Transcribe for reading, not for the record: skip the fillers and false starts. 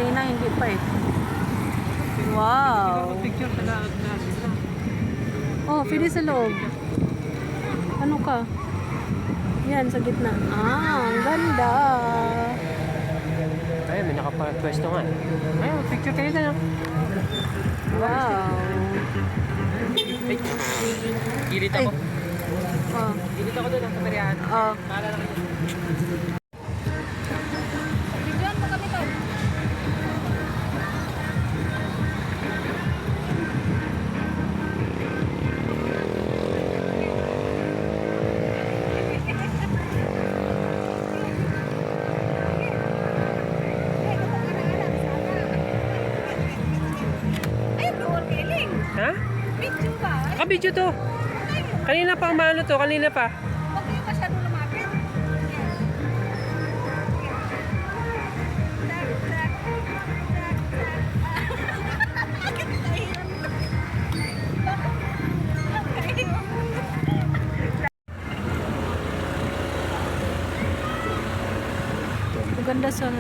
Kanina hindi pa eh. Wow. Picture na. Oh, pwede sa loob. Ano ka? Yan, sa gitna. Ah, ang ganda. Ayun, may nakapwesto nga. Ayun, picture kayo na. Wow. Ay, gilit ako. Oh. Gilit ako doon ang kamerahan. Oh. Para lang kayo. Bigyan mo kami to. Ha? Video ba? Naka-video to. Kanina pa ang maano to, kanina pa. Huwag kayo masyado lumapit. Maganda sa